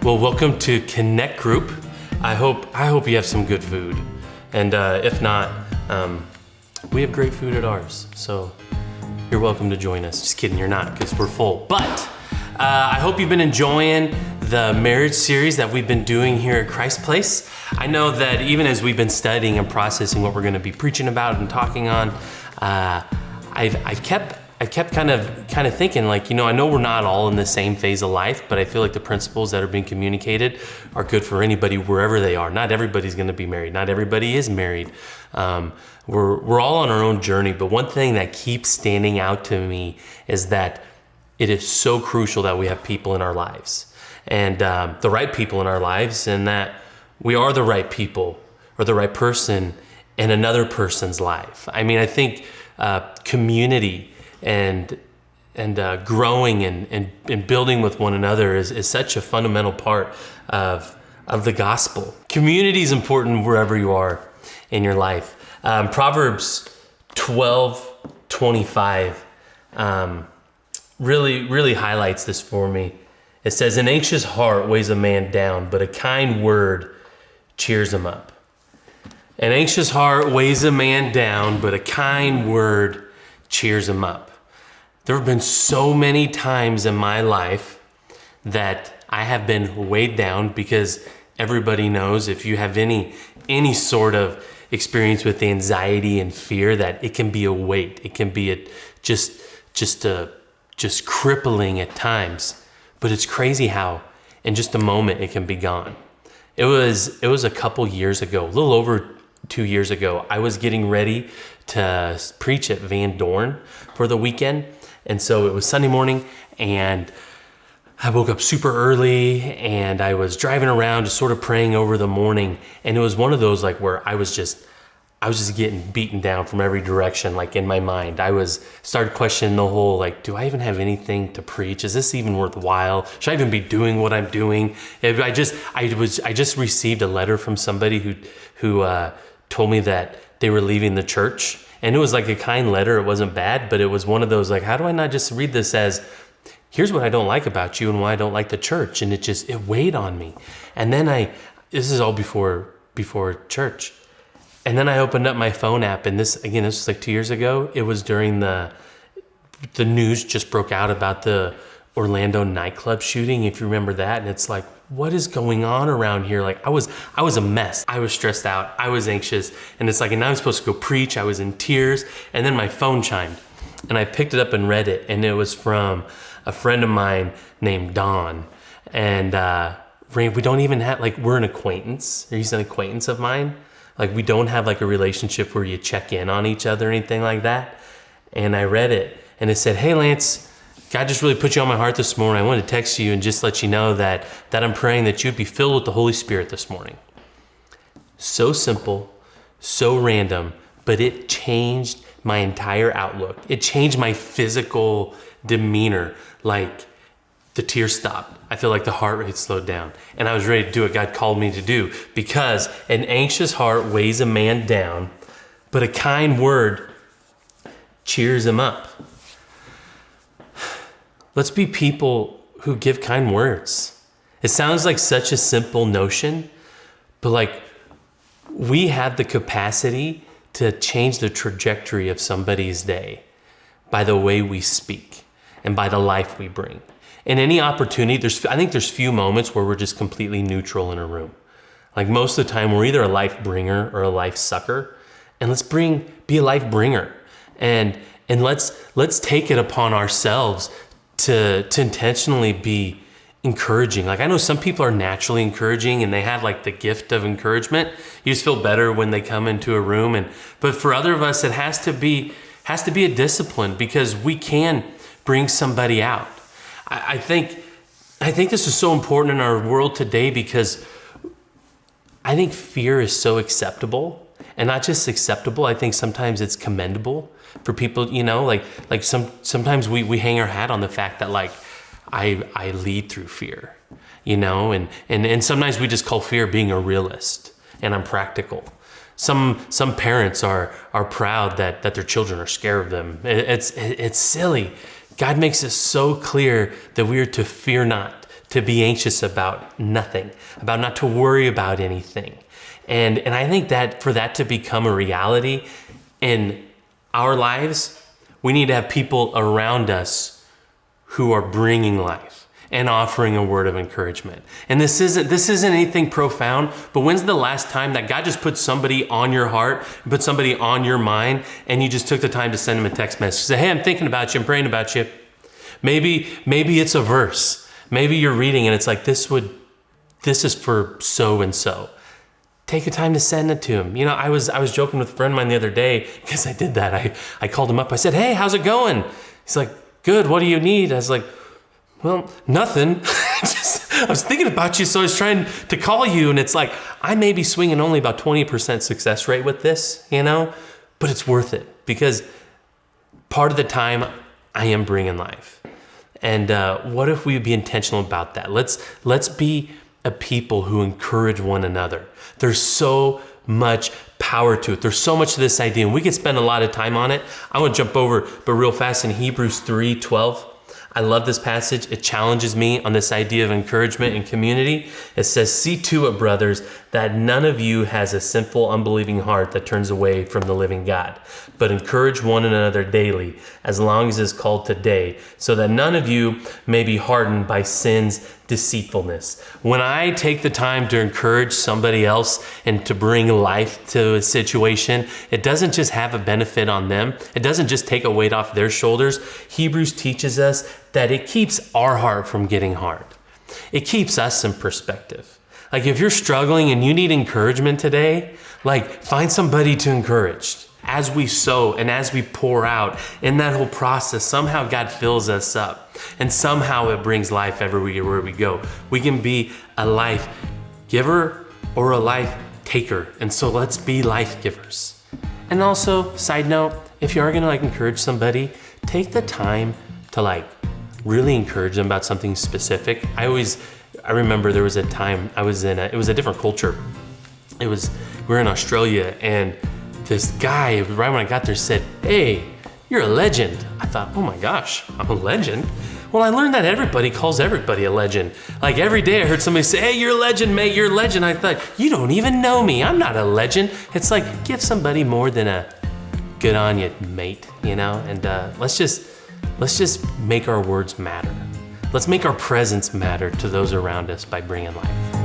Well, welcome to Connect Group. I hope you have some good food, and if not, we have great food at ours. So you're welcome to join us. Just kidding, you're not, because we're full. But I hope you've been enjoying the marriage series that we've been doing here at Christ Place. I know that even as we've been studying and processing what we're going to be preaching about and talking on, I've kept kind of thinking, like, I know we're not all in the same phase of life, but I feel like the principles that are being communicated are good for anybody wherever they are. Not everybody's going to be married. Not everybody is married. We're all on our own journey, but one thing that keeps standing out to me is that it is so crucial that we have people in our lives, and the right people in our lives, and that we are the right people or the right person in another person's life. I mean, I think community and growing and building with one another is such a fundamental part of the gospel. Community is important wherever you are in your life. Proverbs 12:25 really highlights this for me. It says, "An anxious heart weighs a man down, but a kind word cheers him up." An anxious heart weighs a man down, but a kind word cheers him up. There have been so many times in my life that I have been weighed down, because everybody knows, if you have any sort of experience with anxiety and fear, that it can be a weight. It can be just crippling at times. But it's crazy how in just a moment it can be gone. It was a couple years ago, a little over 2 years ago. I was getting ready to preach at Van Dorn for the weekend. And so it was Sunday morning, and I woke up super early, and I was driving around just sort of praying over the morning. And it was one of those, like, where I was just getting beaten down from every direction, like, in my mind. Started questioning the whole, like, do I even have anything to preach? Is this even worthwhile? Should I even be doing what I'm doing? I just received a letter from somebody who told me that they were leaving the church. And it was like a kind letter. It wasn't bad, but it was one of those, like, how do I not just read this as, here's what I don't like about you and why I don't like the church? And it weighed on me. And then this is all before church. And then I opened up my phone app, and this was like 2 years ago. It was during the news just broke out about the Orlando nightclub shooting, if you remember that. And it's like, what is going on around here? Like, I was a mess. I was stressed out. I was anxious. And it's like, and now I'm supposed to go preach. I was in tears. And then my phone chimed, and I picked it up and read it. And it was from a friend of mine named Don. And we don't even have, like, we're an acquaintance. He's an acquaintance of mine. Like, we don't have, like, a relationship where you check in on each other or anything like that. And I read it, and it said, "Hey, Lance, God just really put you on my heart this morning. I wanted to text you and just let you know that I'm praying that you'd be filled with the Holy Spirit this morning." So simple, so random, but it changed my entire outlook. It changed my physical demeanor. Like, the tears stopped. I feel like the heart rate slowed down, and I was ready to do what God called me to do, because an anxious heart weighs a man down, but a kind word cheers him up. Let's be people who give kind words. It sounds like such a simple notion, but, like, we have the capacity to change the trajectory of somebody's day by the way we speak and by the life we bring. In any opportunity, I think there's few moments where we're just completely neutral in a room. Like, most of the time, we're either a life bringer or a life sucker. And let's be a life bringer, and let's take it upon ourselves to intentionally be encouraging. Like, I know some people are naturally encouraging, and they have, like, the gift of encouragement. You just feel better when they come into a room. But for other of us, it has to be a discipline, because we can bring somebody out. I think this is so important in our world today, because I think fear is so acceptable, and not just acceptable. I think sometimes it's commendable for people, like sometimes we hang our hat on the fact that, like, I lead through fear, and sometimes we just call fear being a realist, and I'm practical. Some parents are proud that their children are scared of them. It's silly. God makes it so clear that we are to fear not, to be anxious about nothing, about not to worry about anything. And I think that for that to become a reality in our lives, we need to have people around us who are bringing life and offering a word of encouragement. And this isn't anything profound, but when's the last time that God just put somebody on your heart, put somebody on your mind, and you just took the time to send them a text message? Say, hey, I'm thinking about you, I'm praying about you. Maybe it's a verse. Maybe you're reading and it's like, this is for so and so. Take a time to send it to him. You know, I was joking with a friend of mine the other day because I did that. I called him up. I said, hey, how's it going? He's like, good. What do you need? I was like, well, nothing. I was thinking about you, so I was trying to call you. And it's like, I may be swinging only about 20% success rate with this, you know, but it's worth it because part of the time I am bringing life. And what if we be intentional about that? Let's be a people who encourage one another. There's so much power to it. There's so much to this idea, and we could spend a lot of time on it. I want to jump over, but real fast, in Hebrews 3:12. I love this passage. It challenges me on this idea of encouragement and community. It says, see to it, brothers, that none of you has a sinful, unbelieving heart that turns away from the living God, but encourage one another daily, as long as it is called today, so that none of you may be hardened by sin's deceitfulness. When I take the time to encourage somebody else and to bring life to a situation, it doesn't just have a benefit on them. It doesn't just take a weight off their shoulders. Hebrews teaches us that it keeps our heart from getting hard. It keeps us in perspective. Like if you're struggling and you need encouragement today, like find somebody to encourage. As we sow and as we pour out in that whole process, somehow God fills us up and somehow it brings life everywhere we go. We can be a life giver or a life taker. And so let's be life givers. And also, side note, if you are going to encourage somebody, take the time to really encourage them about something specific. I remember there was a time I was in it was a different culture. We were in Australia, and this guy, right when I got there, said, hey, you're a legend. I thought, oh my gosh, I'm a legend? Well, I learned that everybody calls everybody a legend. Like every day I heard somebody say, hey, you're a legend, mate, you're a legend. I thought, you don't even know me. I'm not a legend. It's like, give somebody more than a good on you, mate, you know? And let's just make our words matter. Let's make our presence matter to those around us by bringing life.